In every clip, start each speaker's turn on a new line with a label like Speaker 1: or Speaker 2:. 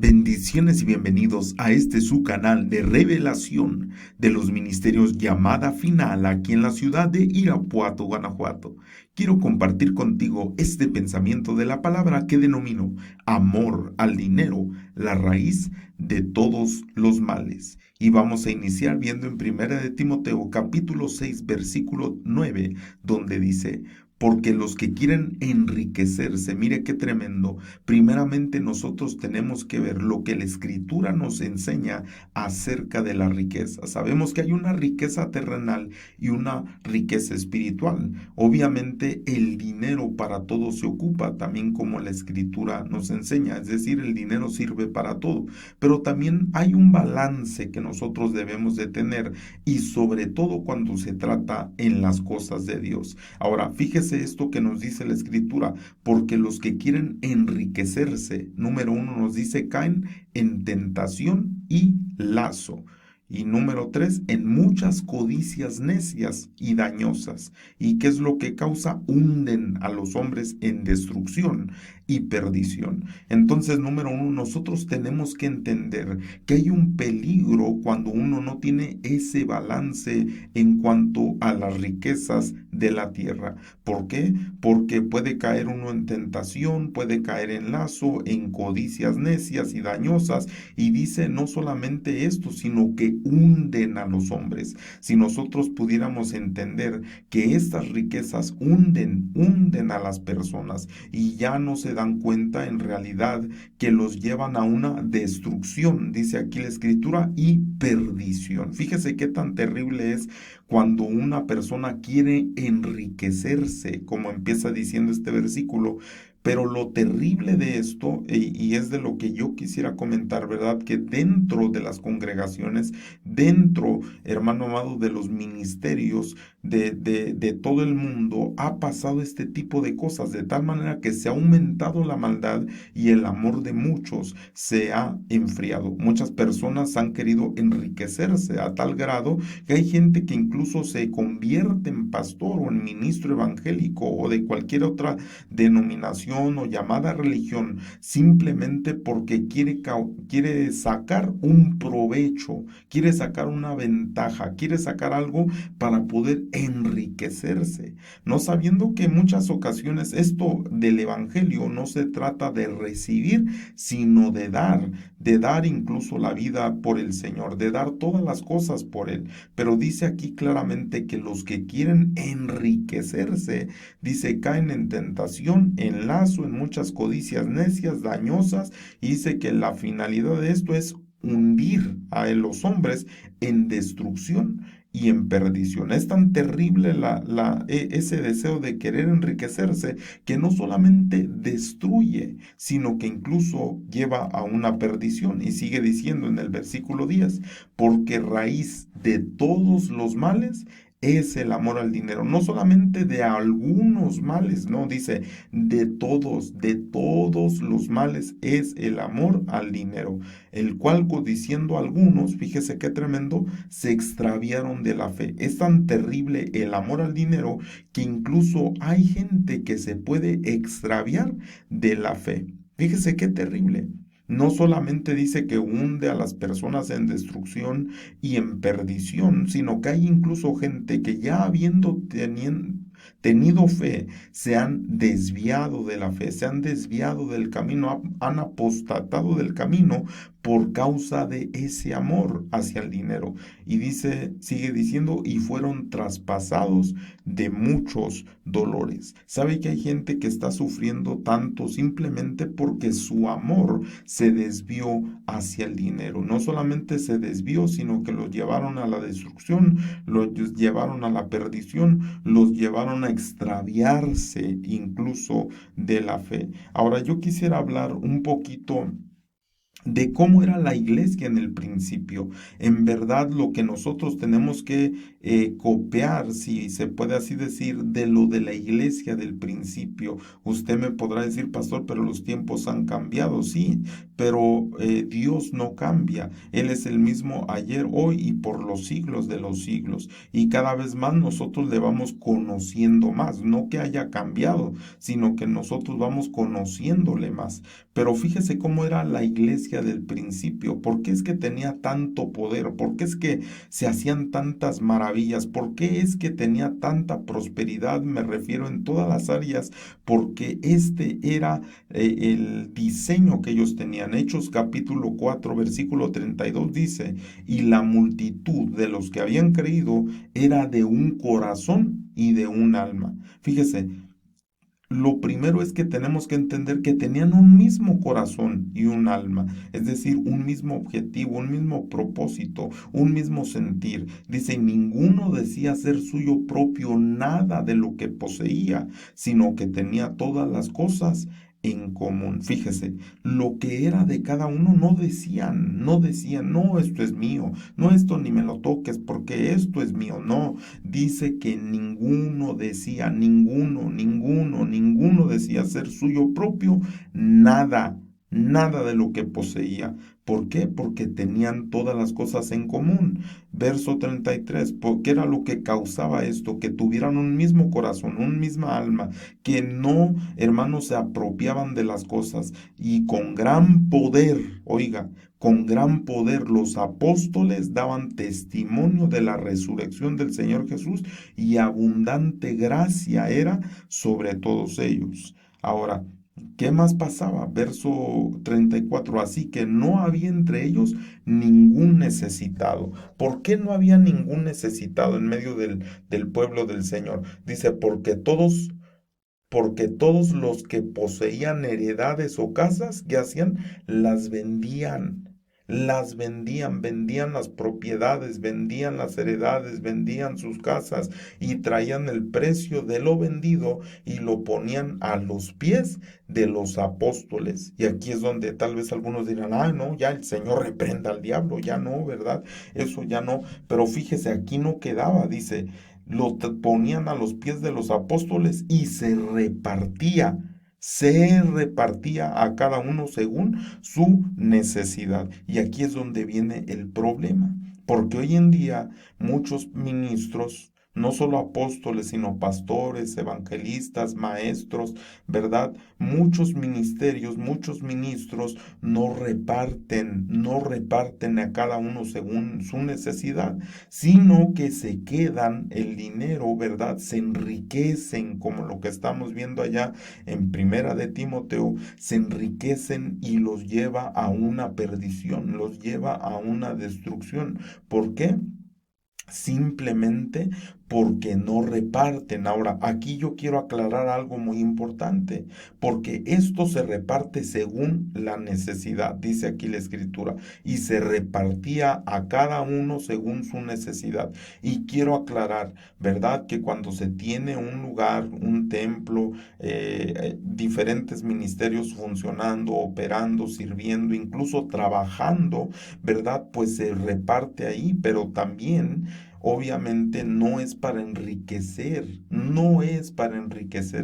Speaker 1: Bendiciones y bienvenidos a este su canal de revelación de los ministerios Llamada Final aquí en la ciudad de Irapuato, Guanajuato. Quiero compartir contigo este pensamiento de la palabra que denomino amor al dinero, la raíz de todos los males. Y vamos a iniciar viendo en 1 capítulo 6, versículo 9, donde dice: porque los que quieren enriquecerse, mire qué tremendo, primeramente nosotros tenemos que ver lo que la Escritura nos enseña acerca de la riqueza. Sabemos que hay una riqueza terrenal y una riqueza espiritual. Obviamente el dinero para todo se ocupa, también como la Escritura nos enseña, es decir, el dinero sirve para todo, pero también hay un balance que nosotros debemos de tener y sobre todo cuando se trata en las cosas de Dios. Ahora, fíjese esto que nos dice la Escritura, porque los que quieren enriquecerse, número 1 nos dice, caen en tentación y lazo. Y número 3, en muchas codicias necias y dañosas. ¿Y qué es lo que causa? Hunden a los hombres en destrucción y perdición. Entonces, número 1, nosotros tenemos que entender que hay un peligro cuando uno no tiene ese balance en cuanto a las riquezas de la tierra. ¿Por qué? Porque puede caer uno en tentación, puede caer en lazo, en codicias necias y dañosas, y dice no solamente esto, sino que hunden a los hombres. Si nosotros pudiéramos entender que estas riquezas hunden a las personas y ya no se dan cuenta en realidad que los llevan a una destrucción, dice aquí la Escritura, y perdición. Fíjese qué tan terrible es cuando una persona quiere enriquecerse, como empieza diciendo este versículo. Pero lo terrible de esto, y es de lo que yo quisiera comentar, ¿verdad? Que dentro de las congregaciones, dentro, hermano amado, de los ministerios de todo el mundo, ha pasado este tipo de cosas, de tal manera que se ha aumentado la maldad y el amor de muchos se ha enfriado. Muchas personas han querido enriquecerse a tal grado que hay gente que incluso se convierte en pastor o en ministro evangélico o de cualquier otra denominación o llamada religión, simplemente porque quiere sacar un provecho, quiere sacar una ventaja, quiere sacar algo para poder enriquecerse, no sabiendo que en muchas ocasiones esto del evangelio no se trata de recibir, sino de dar incluso la vida por el Señor, de dar todas las cosas por Él. Pero dice aquí claramente que los que quieren enriquecerse, dice, caen en tentación, en lazo, en muchas codicias necias, dañosas, y dice que la finalidad de esto es hundir a los hombres en destrucción y en perdición. Es tan terrible ese deseo de querer enriquecerse que no solamente destruye, sino que incluso lleva a una perdición. Y sigue diciendo en el versículo 10, porque raíz de todos los males es el amor al dinero. No solamente de algunos males, no, dice de todos los males es el amor al dinero, el cual codiciando algunos, fíjese qué tremendo, se extraviaron de la fe. Es tan terrible el amor al dinero que incluso hay gente que se puede extraviar de la fe. Fíjese qué terrible. No solamente dice que hunde a las personas en destrucción y en perdición, sino que hay incluso gente que ya habiendo tenido fe, se han desviado de la fe, se han desviado del camino, han apostatado del camino por causa de ese amor hacia el dinero. Y dice, sigue diciendo, y fueron traspasados de muchos dolores. ¿Sabe que hay gente que está sufriendo tanto simplemente porque su amor se desvió hacia el dinero? No solamente se desvió, sino que los llevaron a la destrucción, los llevaron a la perdición, los llevaron a extraviarse incluso de la fe. Ahora yo quisiera hablar un poquito de cómo era la iglesia en el principio. En verdad, lo que nosotros tenemos que copiar, si se puede así decir, de lo de la iglesia del principio. Usted me podrá decir, pastor, pero los tiempos han cambiado, sí, pero Dios no cambia. Él es el mismo ayer, hoy y por los siglos de los siglos. Y cada vez más nosotros le vamos conociendo más, no que haya cambiado, sino que nosotros vamos conociéndole más. Pero fíjese cómo era la iglesia del principio, por qué es que tenía tanto poder, por qué es que se hacían tantas maravillas, por qué es que tenía tanta prosperidad, me refiero en todas las áreas, porque este era el diseño que ellos tenían. Hechos capítulo 4 versículo 32 dice, y la multitud de los que habían creído era de un corazón y de un alma. Fíjese, lo primero es que tenemos que entender que tenían un mismo corazón y un alma, es decir, un mismo objetivo, un mismo propósito, un mismo sentir. Dice, ninguno decía ser suyo propio nada de lo que poseía, sino que tenía todas las cosas en común. Fíjese, lo que era de cada uno no decían, no, esto es mío, no, esto ni me lo toques porque esto es mío, no. Dice que ninguno decía, ninguno decía ser suyo propio nada, nada de lo que poseía. ¿Por qué? Porque tenían todas las cosas en común. Verso 33, porque era lo que causaba esto, que tuvieran un mismo corazón, un misma alma, que no, hermanos, se apropiaban de las cosas y con gran poder, oiga, con gran poder los apóstoles daban testimonio de la resurrección del Señor Jesús y abundante gracia era sobre todos ellos. Ahora, ¿qué más pasaba? Verso 34, así que no había entre ellos ningún necesitado. ¿Por qué no había ningún necesitado en medio del pueblo del Señor? Dice, porque todos los que poseían heredades o casas, ¿qué hacían? Vendían las propiedades, vendían las heredades, vendían sus casas y traían el precio de lo vendido y lo ponían a los pies de los apóstoles. Y aquí es donde tal vez algunos dirán, ay, no, ya el Señor reprenda al diablo, ya no, ¿verdad? Eso ya no. Pero fíjese, aquí no quedaba, dice, ponían a los pies de los apóstoles y se repartía a cada uno según su necesidad. Y aquí es donde viene el problema, porque hoy en día muchos ministros, no solo apóstoles, sino pastores, evangelistas, maestros, ¿verdad? Muchos ministerios, muchos ministros no reparten a cada uno según su necesidad, sino que se quedan el dinero, ¿verdad? Se enriquecen, como lo que estamos viendo allá en Primera de Timoteo, se enriquecen y los lleva a una perdición, los lleva a una destrucción. ¿Por qué? Simplemente porque no reparten. Ahora, aquí yo quiero aclarar algo muy importante, porque esto se reparte según la necesidad, dice aquí la escritura, y se repartía a cada uno según su necesidad. Y quiero aclarar, ¿verdad? Que cuando se tiene un lugar, un templo, diferentes ministerios funcionando, operando, sirviendo, incluso trabajando, ¿verdad? Pues se reparte ahí, pero también obviamente no es para enriquecer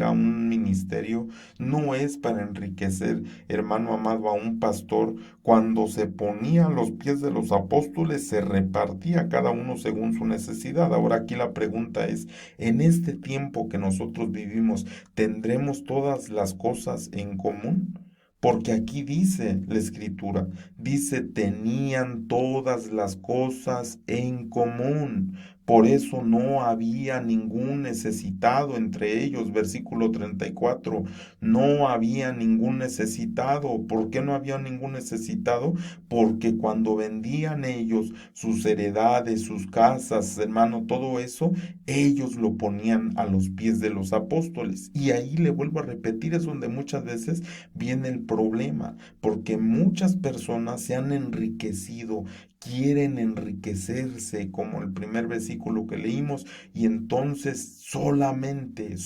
Speaker 1: a un ministerio, no es para enriquecer, hermano amado, a un pastor. Cuando se ponía a los pies de los apóstoles, se repartía cada uno según su necesidad. Ahora aquí la pregunta es, en este tiempo que nosotros vivimos, ¿tendremos todas las cosas en común? Porque aquí dice la escritura, dice, tenían todas las cosas en común. Por eso no había ningún necesitado entre ellos. Versículo 34. No había ningún necesitado. ¿Por qué no había ningún necesitado? Porque cuando vendían ellos sus heredades, sus casas, hermano, todo eso, ellos lo ponían a los pies de los apóstoles. Y ahí le vuelvo a repetir, es donde muchas veces viene el problema, porque muchas personas se han enriquecido, quieren enriquecerse, como el primer versículo que leímos, y entonces solamente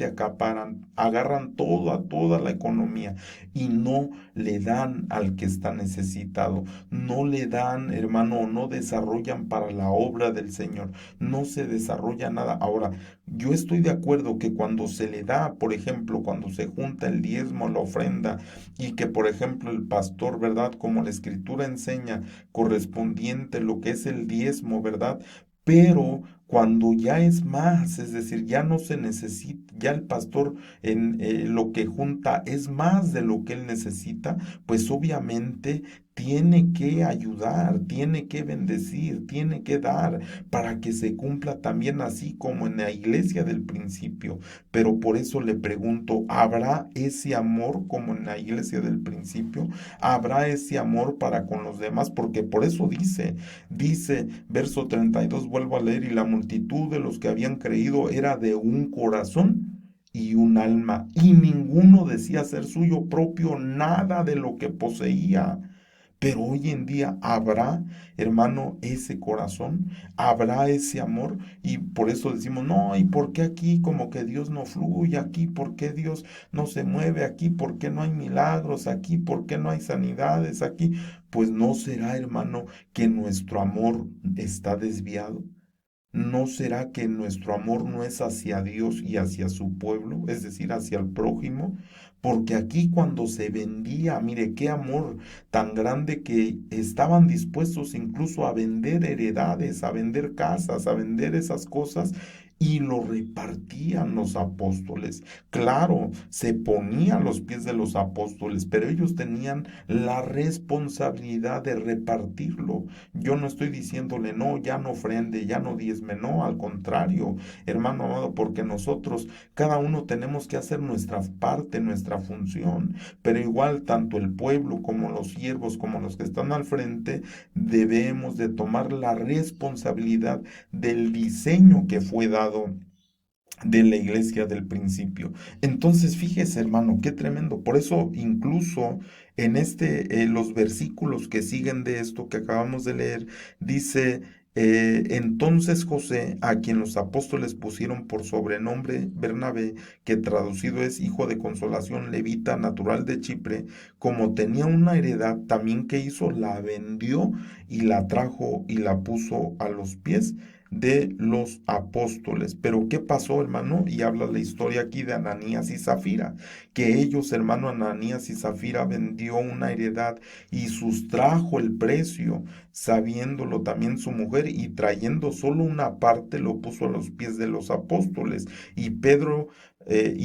Speaker 1: acaparan, agarran toda la economía y no le dan al que está necesitado, no le dan, hermano, no desarrollan para la obra del Señor, no se desarrolla nada. Ahora, Yo estoy de acuerdo que cuando se le da, por ejemplo, cuando se junta el diezmo, la ofrenda, y que, por ejemplo, el pastor, ¿verdad? Como la escritura enseña, correspondiente lo que es el diezmo, ¿verdad? Pero cuando ya es más, es decir, ya no se necesita, ya el pastor en lo que junta es más de lo que él necesita, pues obviamente tiene que ayudar, tiene que bendecir, tiene que dar para que se cumpla también así como en la iglesia del principio. Pero por eso le pregunto, ¿habrá ese amor como en la iglesia del principio? ¿Habrá ese amor para con los demás? Porque por eso dice verso 32, vuelvo a leer, y la multitud de los que habían creído era de un corazón y un alma, y ninguno decía ser suyo propio nada de lo que poseía. Pero hoy en día habrá, hermano, ese corazón, habrá ese amor, y por eso decimos, no, ¿y por qué aquí como que Dios no fluye? Aquí, ¿por qué Dios no se mueve? Aquí, ¿por qué no hay milagros? Aquí, ¿por qué no hay sanidades? Aquí, pues no será, hermano, que nuestro amor está desviado. ¿No será que nuestro amor no es hacia Dios y hacia su pueblo, es decir, hacia el prójimo? Porque aquí cuando se vendía, mire qué amor tan grande, que estaban dispuestos incluso a vender heredades, a vender casas, a vender esas cosas, y lo repartían los apóstoles. Claro, se ponía a los pies de los apóstoles, pero ellos tenían la responsabilidad de repartirlo. Yo no estoy diciéndole, no, ya no ofrende, ya no diezme, no, al contrario, hermano amado, porque nosotros, cada uno tenemos que hacer nuestra parte, nuestra función, pero igual tanto el pueblo como los siervos, como los que están al frente, debemos de tomar la responsabilidad del diseño que fue dado de la iglesia del principio. Entonces, fíjese, hermano, qué tremendo. Por eso, incluso en los versículos que siguen de esto que acabamos de leer, dice, entonces José, a quien los apóstoles pusieron por sobrenombre Bernabé, que traducido es hijo de consolación, levita, natural de Chipre, como tenía una heredad, también que hizo, la vendió y la trajo y la puso a los pies de los apóstoles. Pero ¿qué pasó, hermano? Y habla la historia aquí de Ananías y Zafira, que ellos, hermano, Ananías y Zafira vendió una heredad y sustrajo el precio, sabiéndolo también su mujer, y trayendo solo una parte lo puso a los pies de los apóstoles. Y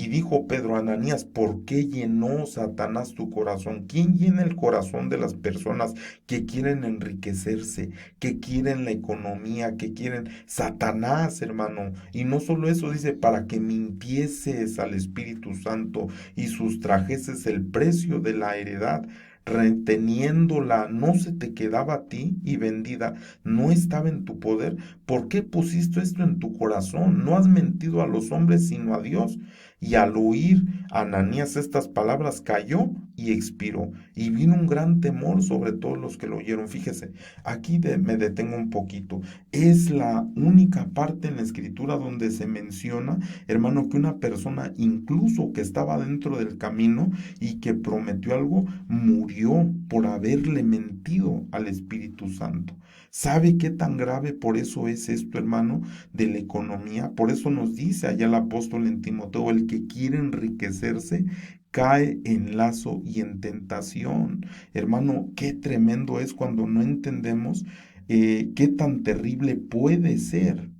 Speaker 1: dijo Pedro a Ananías, ¿por qué llenó Satanás tu corazón? ¿Quién llena el corazón de las personas que quieren enriquecerse, que quieren la economía, que quieren Satanás, hermano? Y no solo eso, dice, para que mintieses al Espíritu Santo y sustrajeses el precio de la heredad, reteniéndola, no se te quedaba a ti, y vendida no estaba en tu poder. ¿Por qué pusiste esto en tu corazón? No has mentido a los hombres, sino a Dios. Y al oír Ananías estas palabras, cayó y expiró, y vino un gran temor sobre todos los que lo oyeron. Fíjese, aquí me detengo un poquito. Es la única parte en la escritura donde se menciona, hermano, que una persona, incluso que estaba dentro del camino y que prometió algo, murió por haberle mentido al Espíritu Santo. ¿Sabe qué tan grave por eso es esto, hermano, de la economía? Por eso nos dice allá el apóstol en Timoteo, el que quiere enriquecerse cae en lazo y en tentación. Hermano, qué tremendo es cuando no entendemos qué tan terrible puede ser,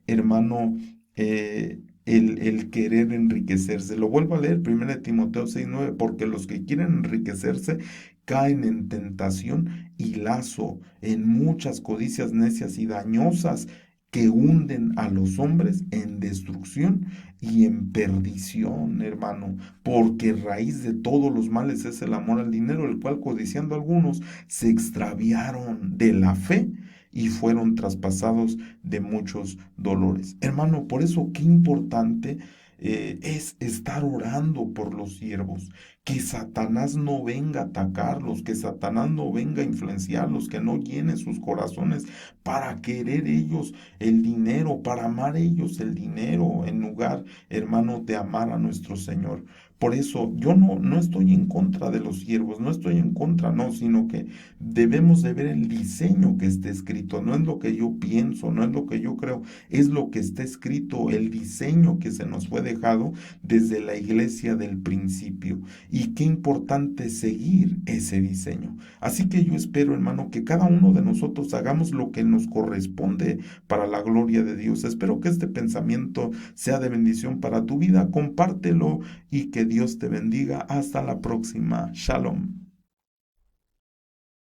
Speaker 1: hermano, el querer enriquecerse. Lo vuelvo a leer, 1 Timoteo 6:9, porque los que quieren enriquecerse caen en tentación y lazo, en muchas codicias necias y dañosas, que hunden a los hombres en destrucción y en perdición, hermano, porque raíz de todos los males es el amor al dinero, el cual, codiciando algunos, se extraviaron de la fe y fueron traspasados de muchos dolores. Hermano, por eso qué importante es estar orando por los siervos, que Satanás no venga a atacarlos, que Satanás no venga a influenciarlos, que no llene sus corazones para querer ellos el dinero, para amar ellos el dinero, en lugar, hermano, de amar a nuestro Señor. Por eso yo no estoy en contra de los siervos, no estoy en contra, no, sino que debemos de ver el diseño que está escrito, no es lo que yo pienso, no es lo que yo creo, es lo que está escrito, el diseño que se nos fue dejado desde la iglesia del principio. Y qué importante seguir ese diseño. Así que yo espero, hermano, que cada uno de nosotros hagamos lo que nos corresponde para la gloria de Dios. Espero que este pensamiento sea de bendición para tu vida. Compártelo y que Dios te bendiga. Hasta la próxima. Shalom.